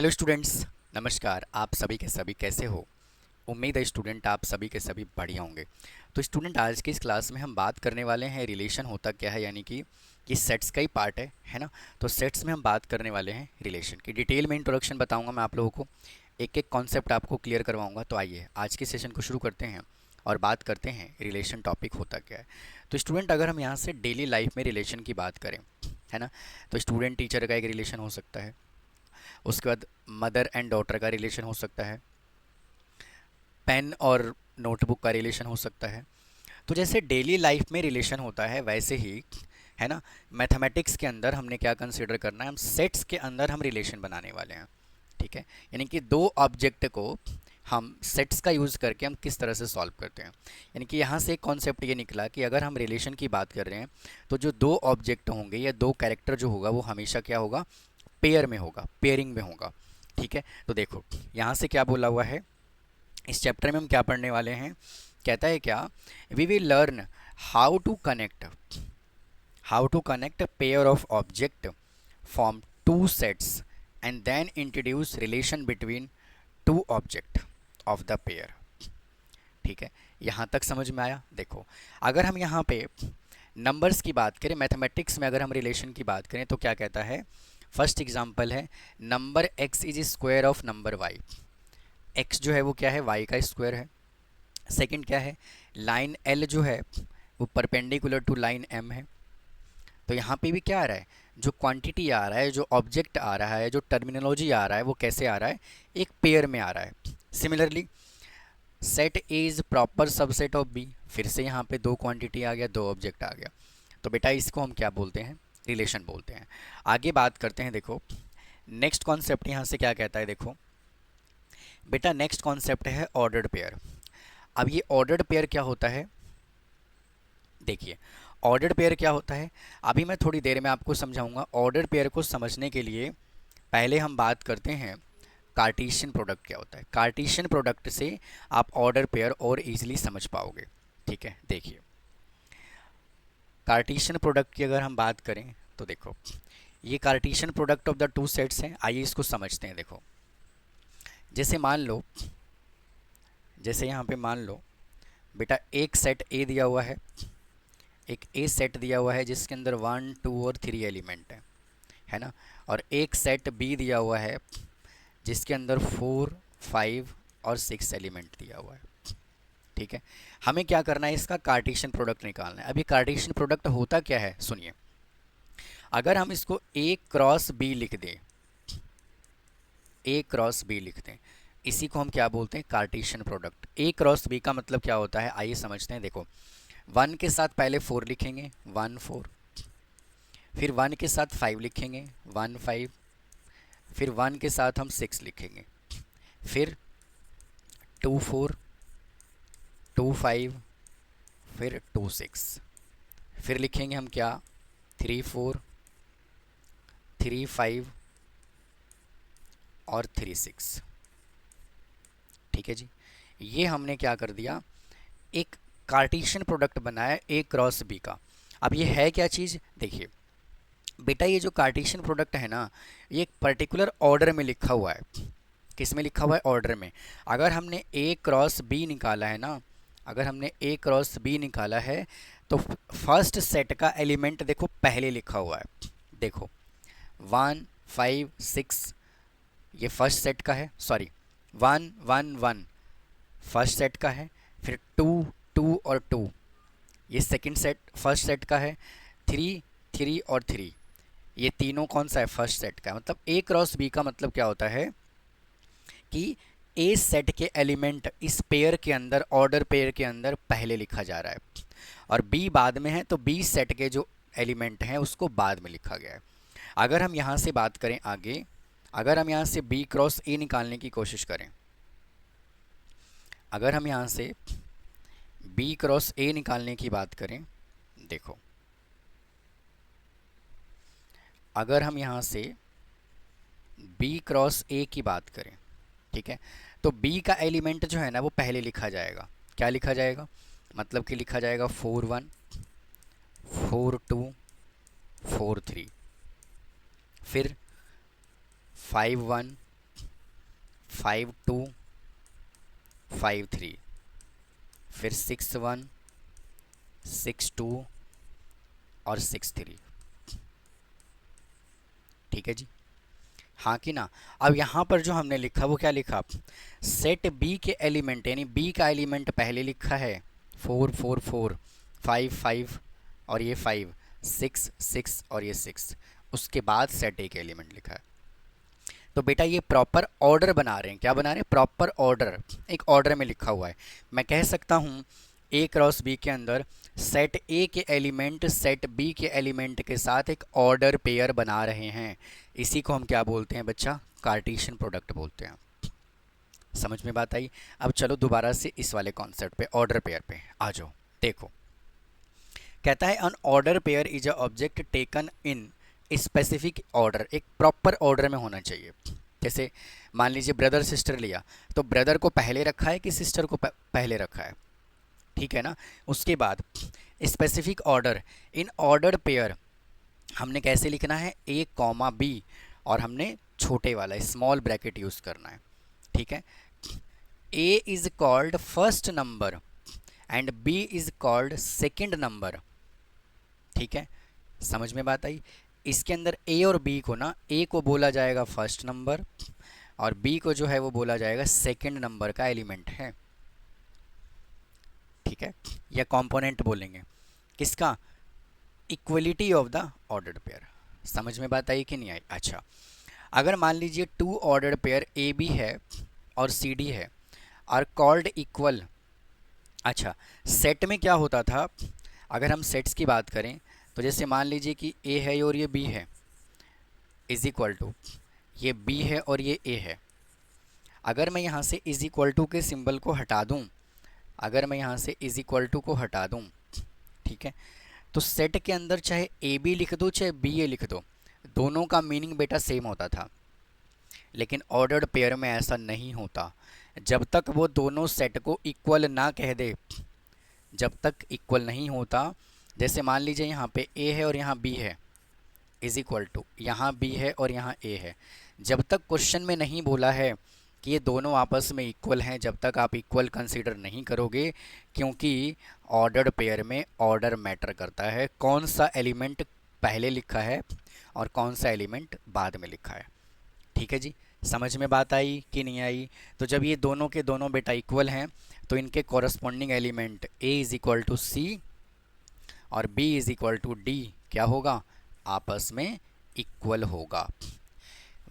Hello students, नमस्कार। आप सभी के सभी कैसे हो? उम्मीद है स्टूडेंट आप सभी के सभी बढ़िया होंगे। तो स्टूडेंट, आज की इस क्लास में हम बात करने वाले हैं रिलेशन होता क्या है, यानी कि ये सेट्स का ही पार्ट है ना। तो सेट्स में हम बात करने वाले हैं रिलेशन की। डिटेल में इंट्रोडक्शन बताऊंगा मैं आप लोगों को, एक एक कॉन्सेप्ट आपको क्लियर करवाऊंगा। तो आइए आज के सेशन को शुरू करते हैं और बात करते हैं रिलेशन टॉपिक होता क्या है। तो स्टूडेंट, अगर हम यहाँ से डेली लाइफ में रिलेशन की बात करें, है ना, तो स्टूडेंट टीचर का एक रिलेशन हो सकता है। उसके बाद मदर एंड डॉटर का रिलेशन हो सकता है। पेन और नोटबुक का रिलेशन हो सकता है। तो जैसे डेली लाइफ में रिलेशन होता है, वैसे ही, है ना, मैथमेटिक्स के अंदर हमने क्या कंसीडर करना है, हम सेट्स के अंदर हम रिलेशन बनाने वाले हैं। ठीक है, यानी कि दो ऑब्जेक्ट को हम सेट्स का यूज़ करके हम किस तरह से सॉल्व करते हैं। यानी कि यहाँ से एक कॉन्सेप्ट ये निकला कि अगर हम रिलेशन की बात कर रहे हैं तो जो दो ऑब्जेक्ट होंगे या दो कैरेक्टर जो होगा वो हमेशा क्या होगा, पेयर में होगा, पेयरिंग में होगा। ठीक है, तो देखो यहाँ से क्या बोला हुआ है, इस चैप्टर में हम क्या पढ़ने वाले हैं। कहता है क्या, we will learn how to connect pair of object from two sets and then introduce relation between two object of the pair. ठीक है, यहाँ तक समझ में आया? देखो, अगर हम यहाँ पे नंबर्स की बात करें, मैथमेटिक्स में अगर हम रिलेशन की बात करें तो क्या कहता है, फर्स्ट एग्जांपल है number x is square of number y। x जो है वो क्या है, y का स्क्वायर है। सेकंड क्या है, लाइन l जो है वो परपेंडिकुलर टू लाइन m है। तो यहाँ पे भी क्या आ रहा है, जो क्वांटिटी आ रहा है, जो ऑब्जेक्ट आ रहा है, जो टर्मिनोलॉजी आ रहा है, वो कैसे आ रहा है, एक पेयर में आ रहा है। Similarly set A is proper subset of B, फिर से यहाँ पे दो क्वांटिटी आ गया, दो ऑब्जेक्ट आ गया। तो बेटा इसको हम क्या बोलते हैं, रिलेशन बोलते हैं। आगे बात करते हैं। देखो नेक्स्ट कॉन्सेप्ट यहाँ से क्या कहता है, देखो बेटा नेक्स्ट कॉन्सेप्ट है ऑर्डर्ड पेयर। अब ये ऑर्डर्ड पेयर क्या होता है, देखिए ऑर्डर्ड पेयर क्या होता है, अभी मैं थोड़ी देर में आपको समझाऊंगा। ऑर्डर्ड पेयर को समझने के लिए पहले हम बात करते हैं कार्टेशियन प्रोडक्ट क्या होता है। कार्टेशियन प्रोडक्ट से आप ऑर्डर पेयर और इजीली समझ पाओगे। ठीक है, देखिए कार्टेशियन प्रोडक्ट की अगर हम बात करें तो देखो ये Cartesian product of the two sets हैं। आइए इसको समझते हैं। देखो जैसे मान लो, जैसे यहाँ पे मान लो बेटा एक सेट ए दिया हुआ है, एक ए सेट दिया हुआ है जिसके अंदर 1 2 और 3 एलिमेंट है ना। और एक सेट बी दिया हुआ है जिसके अंदर 4 5 और 6 एलिमेंट दिया हुआ है। ठीक है, हमें क्या करना है, इसका कार्टेशियन प्रोडक्ट निकालना है। अब ये कार्टेशियन प्रोडक्ट होता क्या है, सुनिए। अगर हम इसको ए क्रॉस बी लिख दें, ए क्रॉस बी लिख दें, इसी को हम क्या बोलते हैं, कार्टेशियन प्रोडक्ट। ए क्रॉस बी का मतलब क्या होता है, आइए समझते हैं। देखो 1 के साथ पहले 4 लिखेंगे, 1 4, फिर 1 के साथ 5 लिखेंगे, 1 5, फिर 1 के साथ हम 6 लिखेंगे, फिर 2 4 2 5, फिर 2 6, फिर लिखेंगे हम क्या, 3 4 3 5 और 3 6। ठीक है जी, ये हमने क्या कर दिया, एक कार्टेशियन प्रोडक्ट बनाया ए क्रॉस बी का। अब ये है क्या चीज़, देखिए बेटा ये जो कार्टेशियन प्रोडक्ट है ना, ये एक पर्टिकुलर ऑर्डर में लिखा हुआ है। किस में लिखा हुआ है, ऑर्डर में। अगर हमने ए क्रॉस बी निकाला है ना, अगर हमने ए क्रॉस बी निकाला है तो फर्स्ट सेट का एलिमेंट देखो पहले लिखा हुआ है। देखो 1 5 6 ये फर्स्ट सेट का है, सॉरी 1 1 1 फर्स्ट सेट का है, फिर 2 2 और 2 ये सेकंड सेट फर्स्ट सेट का है, 3 3 और 3 ये तीनों कौन सा है, फर्स्ट सेट का है। मतलब ए क्रॉस बी का मतलब क्या होता है कि ए सेट के एलिमेंट इस पेयर के अंदर, ऑर्डर पेयर के अंदर पहले लिखा जा रहा है और बी बाद में है, तो बी सेट के जो एलिमेंट हैं उसको बाद में लिखा गया है। अगर हम यहाँ से बात करें आगे, अगर हम यहाँ से बी क्रॉस ए निकालने की कोशिश करें, अगर हम यहाँ से बी क्रॉस ए निकालने की बात करें, देखो अगर हम यहाँ से बी क्रॉस ए की बात करें, ठीक है, तो बी का एलिमेंट जो है ना वो पहले लिखा जाएगा। क्या लिखा जाएगा, मतलब कि लिखा जाएगा 4 1 4 2 4 3, फिर 5 1 5 2 5 3, फिर 6 1 6 2 और 6 3। ठीक है जी, हाँ कि ना। अब यहाँ पर जो हमने लिखा वो क्या लिखा, सेट बी के एलिमेंट, यानी बी का एलिमेंट पहले लिखा है 4 4 4, 5 5 और ये 5, 6 6 और ये 6, उसके बाद सेट ए के एलिमेंट लिखा है। तो बेटा ये प्रॉपर ऑर्डर बना रहे हैं, क्या बना रहे हैं, प्रॉपर ऑर्डर, एक ऑर्डर में लिखा हुआ है। मैं कह सकता हूँ ए क्रॉस बी के अंदर सेट ए के एलिमेंट सेट बी के एलिमेंट के साथ एक ऑर्डर पेयर बना रहे हैं। इसी को हम क्या बोलते हैं बच्चा, कार्टेशियन प्रोडक्ट बोलते हैं। समझ में बात आई। अब चलो दोबारा से इस वाले कॉन्सेप्ट पे, ऑर्डर पेयर पे आ जाओ। देखो कहता है an order pair is a object taken in specific order, एक प्रॉपर ऑर्डर में होना चाहिए। जैसे मान लीजिए ब्रदर सिस्टर लिया, तो ब्रदर को पहले रखा है कि सिस्टर को पहले रखा है, ठीक है ना। उसके बाद specific order, in order pair हमने कैसे लिखना है, ए कॉमा बी, और हमने छोटे वाला स्मॉल ब्रैकेट यूज़ करना है, ठीक है। A is called first number and B is called second number, ठीक है। समझ में बात आई। इसके अंदर ए और बी को ना, ए को बोला जाएगा फर्स्ट नंबर और बी को जो है वो बोला जाएगा सेकेंड नंबर का एलिमेंट है, ठीक है। या कंपोनेंट बोलेंगे किसका, equality of the ordered pair. समझ में बात आई कि नहीं आई। अच्छा, अगर मान लीजिए two ordered pair A B है और सी डी है, आर कॉल्ड इक्वल। अच्छा, सेट में क्या होता था, अगर हम सेट्स की बात करें तो जैसे मान लीजिए कि ए है और ये बी है, इज इक्वल टू ये बी है और ये ए है। अगर मैं यहाँ से इज इक्वल टू के सिंबल को हटा दूँ, अगर मैं यहाँ से इज इक्वल टू को हटा दूँ, ठीक है, तो सेट के अंदर चाहे ए बी लिख दो चाहे बी ए लिख दो, दोनों का मीनिंग बेटा सेम होता था। लेकिन ऑर्डर्ड पेयर में ऐसा नहीं होता। जब तक वो दोनों सेट को इक्वल ना कह दे, जब तक इक्वल नहीं होता, जैसे मान लीजिए यहाँ पे ए है और यहाँ बी है, इज इक्वल टू यहाँ बी है और यहाँ ए है, जब तक क्वेश्चन में नहीं बोला है कि ये दोनों आपस में इक्वल हैं, जब तक आप इक्वल कंसीडर नहीं करोगे, क्योंकि ऑर्डर्ड पेयर में ऑर्डर मैटर करता है, कौन सा एलिमेंट पहले लिखा है और कौन सा एलिमेंट बाद में लिखा है। ठीक है जी, समझ में बात आई कि नहीं आई। तो जब ये दोनों के दोनों बेटा इक्वल हैं तो इनके corresponding element A is equal to C और B is equal to D क्या होगा, आपस में इक्वल होगा।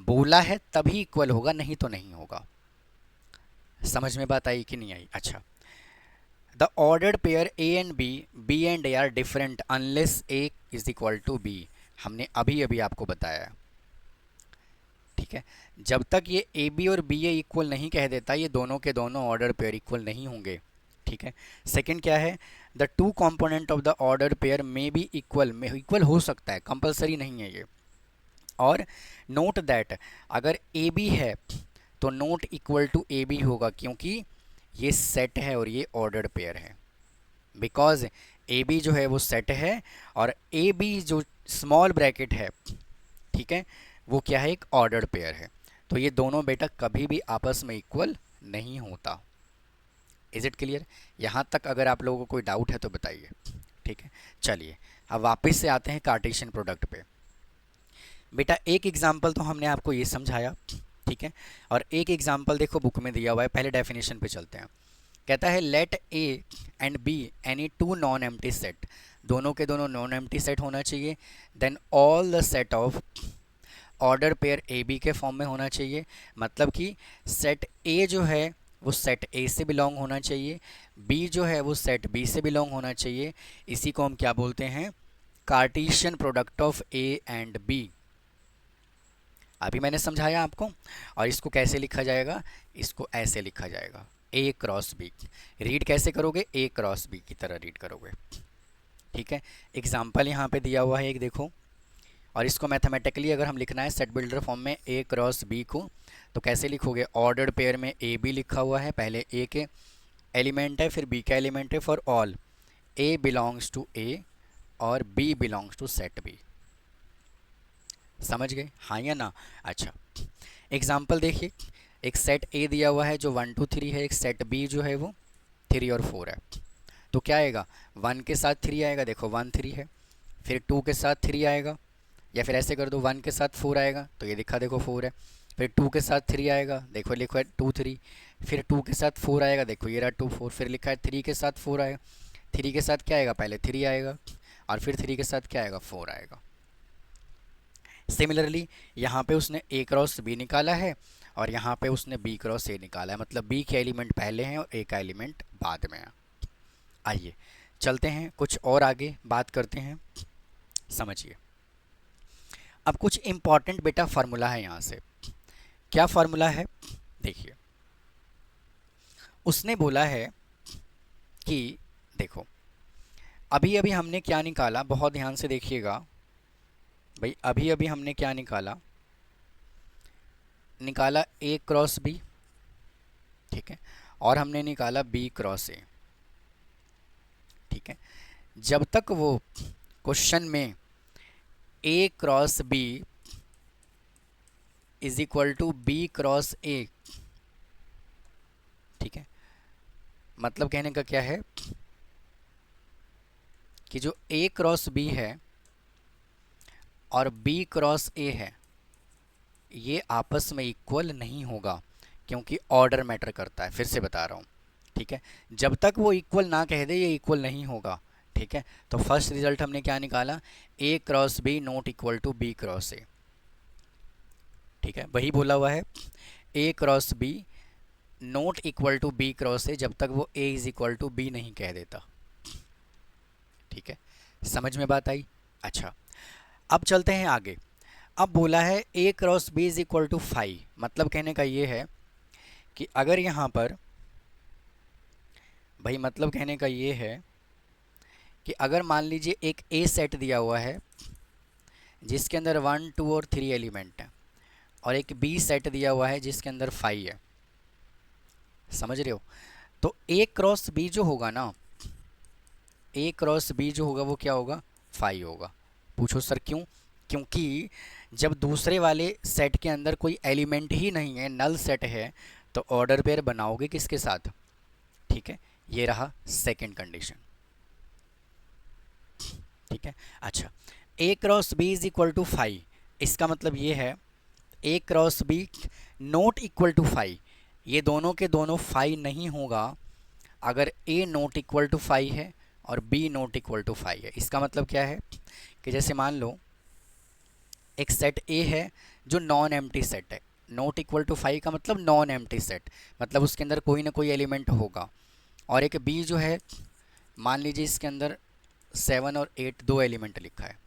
बोला है तभी इक्वल होगा, नहीं तो नहीं होगा। समझ में बात आई कि नहीं आई। अच्छा, the ordered pair A and B and A are different unless A is equal to B, हमने अभी अभी आपको बताया, ठीक है। जब तक ये ए बी और बी ए इक्वल नहीं कह देता, ये दोनों के दोनों ऑर्डर पेयर इक्वल नहीं होंगे, ठीक है। सेकंड क्या है, the two component of the order pair में बी इक्वल, में इक्वल हो सकता है, कंपलसरी नहीं है ये। और नोट दैट अगर ए बी है तो not equal to A B होगा, क्योंकि ये सेट है और ये ऑर्डर्ड पेयर है। बिकॉज ए बी जो है वो सेट है और ए बी जो स्मॉल ब्रैकेट है, ठीक है, वो क्या है, एक ऑर्डर्ड पेयर है। तो ये दोनों बेटा कभी भी आपस में इक्वल नहीं होता। Is it clear. यहाँ तक अगर आप लोगों को कोई डाउट है तो बताइए, ठीक है। चलिए अब वापस से आते हैं कार्टेशियन प्रोडक्ट पे। बेटा एक एग्जाम्पल तो हमने आपको ये समझाया, ठीक है, और एक एग्जाम्पल देखो बुक में दिया हुआ है, पहले डेफिनेशन पे चलते हैं। कहता है let A and B any two non empty set, दोनों के दोनों नॉन एम्प्टी सेट होना चाहिए। Then all the set of order pair A B के फॉर्म में होना चाहिए, मतलब कि सेट ए जो है वो सेट ए से बिलोंग होना चाहिए, बी जो है वो सेट बी से बिलोंग होना चाहिए। इसी को हम क्या बोलते हैं, Cartesian product of A and B. अभी मैंने समझाया आपको। और इसको कैसे लिखा जाएगा, इसको ऐसे लिखा जाएगा ए क्रॉस बी। रीड कैसे करोगे, ए क्रॉस बी की तरह रीड करोगे, ठीक है। एग्जाम्पल यहाँ पे दिया हुआ है एक, देखो। और इसको मैथमेटिकली अगर हम लिखना है सेट बिल्डर फॉर्म में ए क्रॉस बी को, तो कैसे लिखोगे, ऑर्डर्ड पेयर में ए बी लिखा हुआ है, पहले ए के एलिमेंट है फिर बी का एलिमेंट है, for all A belongs to A और B belongs to set B. समझ गए, हाँ या ना। अच्छा, एग्जाम्पल देखिए, एक सेट ए दिया हुआ है जो 1 2 3 है, एक सेट बी जो है वो 3 और 4 है। तो क्या आएगा, 1 के साथ 3 आएगा, देखो 1 3 है, फिर 2 के साथ 3 आएगा, या फिर ऐसे कर दो 1 के साथ 4 आएगा तो ये दिखा देखो 4 है, फिर 2 के साथ 3 आएगा, देखो लिखा है 2 3, फिर 2 के साथ 4 आएगा, देखो ये रहा 2 4, फिर लिखा है 3 के साथ 4 आएगा, 3 के साथ क्या आएगा, पहले 3 आएगा और फिर 3 के साथ क्या आएगा, 4 आएगा। सिमिलरली यहाँ पे उसने ए क्रॉस बी निकाला है और यहाँ पे उसने बी क्रॉस ए निकाला है, मतलब बी के एलिमेंट पहले हैं और ए का एलिमेंट बाद में है। आइए चलते हैं कुछ और आगे बात करते हैं, समझिए। अब कुछ इम्पॉर्टेंट बेटा फार्मूला है यहाँ से। क्या फार्मूला है, देखिए उसने बोला है कि देखो अभी अभी हमने क्या निकाला, बहुत ध्यान से देखिएगा भाई, अभी अभी हमने क्या निकाला, निकाला ए क्रॉस बी, ठीक है, और हमने निकाला बी क्रॉस ए, ठीक है। जब तक वो क्वेश्चन में A cross B is equal to B cross A, ठीक है, मतलब कहने का क्या है कि जो ए क्रॉस बी है और बी क्रॉस ए है ये आपस में इक्वल नहीं होगा, क्योंकि ऑर्डर मैटर करता है, फिर से बता रहा हूँ, ठीक है। जब तक वो इक्वल ना कह दे ये इक्वल नहीं होगा, ठीक है। तो फर्स्ट रिजल्ट हमने क्या निकाला, A cross B not equal to B cross A, ठीक है, वही बोला हुआ है A cross B not equal to B cross A जब तक वो A is equal to B नहीं कह देता, ठीक है। समझ में बात आई। अच्छा अब चलते हैं आगे। अब बोला है A cross B is equal to 5, मतलब कहने का ये है कि अगर यहाँ पर भाई, मतलब कहने का ये है कि अगर मान लीजिए एक ए सेट दिया हुआ है जिसके अंदर 1 2 और 3 एलिमेंट हैं और एक बी सेट दिया हुआ है जिसके अंदर 5 है, समझ रहे हो। तो ए क्रॉस बी जो होगा ना, ए क्रॉस बी जो होगा वो क्या होगा, 5 होगा। पूछो सर क्यों, क्योंकि जब दूसरे वाले सेट के अंदर कोई एलिमेंट ही नहीं है, नल सेट है, तो ऑर्डर पेयर बनाओगे किसके साथ, ठीक है। ये रहा सेकंड कंडीशन, ठीक है। अच्छा A cross B is equal to 5, इसका मतलब ये है A cross B not equal to 5, ये दोनों के दोनों 5 नहीं होगा अगर ए नॉट इक्वल टू 5 है और बी नॉट इक्वल टू 5 है। इसका मतलब क्या है कि जैसे मान लो एक सेट ए है जो नॉन एम्प्टी सेट है, नॉट इक्वल टू 5 का मतलब नॉन एम्प्टी सेट, मतलब उसके अंदर कोई ना कोई एलिमेंट होगा, और एक बी जो है मान लीजिए इसके अंदर 7 और 8 दो एलिमेंट लिखा है,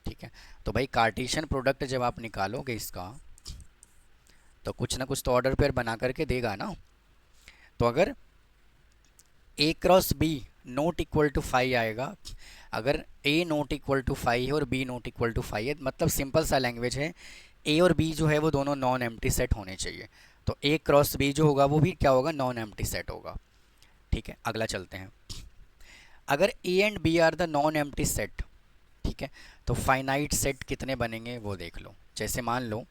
ठीक है। तो भाई कार्टेशियन प्रोडक्ट जब आप निकालोगे इसका तो कुछ ना कुछ तो ऑर्डर पेयर बना करके देगा ना। तो अगर A cross B not equal to 5 आएगा, अगर ए नॉट इक्वल टू 5 है और बी नॉट इक्वल टू 5 है, मतलब सिंपल सा लैंग्वेज है, ए और बी जो है वो दोनों नॉन एम्प्टी सेट होने चाहिए, तो ए क्रॉस बी जो होगा वो भी क्या होगा, नॉन एम्प्टी सेट होगा, ठीक है। अगला चलते हैं, अगर A and B are the non empty set, ठीक है, तो फाइनाइट सेट कितने बनेंगे वो देख लो। जैसे मान लो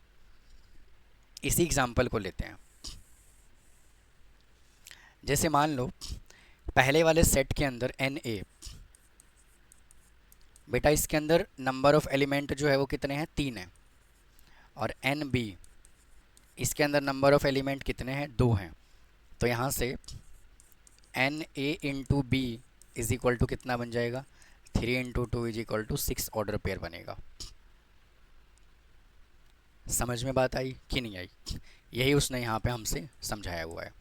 इसी एग्जांपल को लेते हैं, जैसे मान लो पहले वाले सेट के अंदर एन ए, बेटा इसके अंदर नंबर ऑफ एलिमेंट जो है वो कितने हैं, 3 हैं, और एन बी इसके अंदर नंबर ऑफ एलिमेंट कितने हैं, 2 हैं। तो यहाँ से n A into B is equal to कितना बन जाएगा, 3 into 2 is equal to 6 order pair बनेगा। समझ में बात आई कि नहीं आई, यही उसने यहाँ पे हमसे समझाया हुआ है।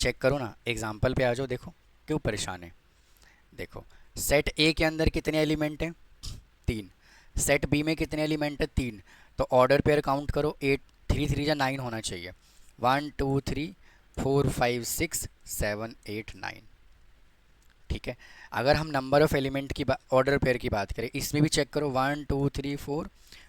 चेक करो ना, एग्जाम्पल पे आ जाओ, देखो क्यों परेशान है। देखो सेट ए के अंदर कितने एलिमेंट हैं, 3, सेट बी में कितने एलिमेंट हैं, 3, तो ऑर्डर पेयर काउंट करो, 8 3 3 या 9 होना चाहिए, 1 2 3 4 5 6 7 8 9, ठीक है। अगर हम नंबर ऑफ एलिमेंट की ऑर्डर पेयर की बात करें, इसमें भी चेक करो 1 2 3 4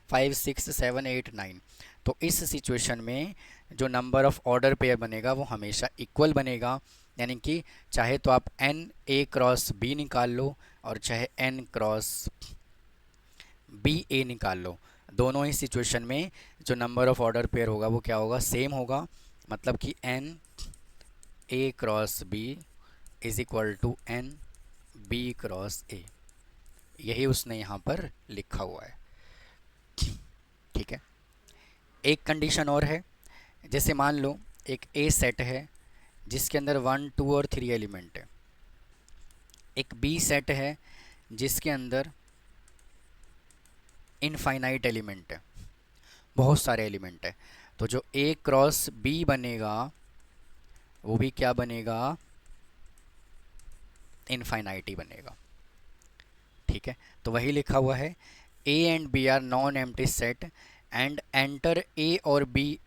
5 6 7 8 9, तो इस सिचुएशन में जो नंबर ऑफ ऑर्डर पेयर बनेगा वो हमेशा इक्वल बनेगा, यानी कि चाहे तो आप एन ए क्रॉस बी निकाल लो और चाहे एन क्रॉस बी ए निकाल लो, दोनों ही सिचुएशन में जो नंबर ऑफ ऑर्डर पेयर होगा वो क्या होगा, सेम होगा, मतलब कि n A cross B is equal to n B cross A, यही उसने यहाँ पर लिखा हुआ है। ठीक है, एक कंडीशन और है, जैसे मान लो एक ए सेट है जिसके अंदर 1 2 और 3 एलिमेंट है, एक बी सेट है जिसके अंदर इनफाइनाइट एलिमेंट है, बहुत सारे एलिमेंट है, तो जो ए क्रॉस बी बनेगा वो भी क्या बनेगा, इनफाइनाइट ही बनेगा। ठीक है, तो वही लिखा हुआ है, A and B are non empty set and enter A और बी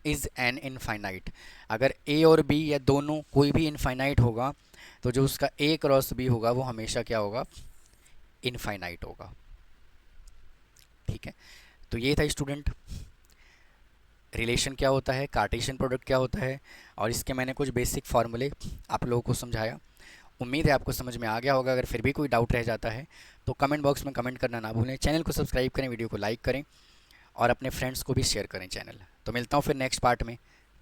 इज़ एन इनफाइनाइट। अगर ए और बी या दोनों कोई भी इनफाइनाइट होगा तो जो उसका ए क्रॉस बी होगा वो हमेशा क्या होगा, इनफाइनाइट होगा। ठीक है, तो ये था स्टूडेंट, रिलेशन क्या होता है, कार्टेशियन प्रोडक्ट क्या होता है, और इसके मैंने कुछ बेसिक फार्मूले आप लोगों को समझाया। उम्मीद है आपको समझ में आ गया होगा। अगर फिर भी कोई डाउट रह जाता है तो कमेंट बॉक्स में कमेंट करना ना भूलें। चैनल को सब्सक्राइब करें, वीडियो को लाइक करें और अपने फ्रेंड्स को भी शेयर करें चैनल। तो मिलता हूँ फिर नेक्स्ट पार्ट में।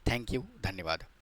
थैंक यू, धन्यवाद।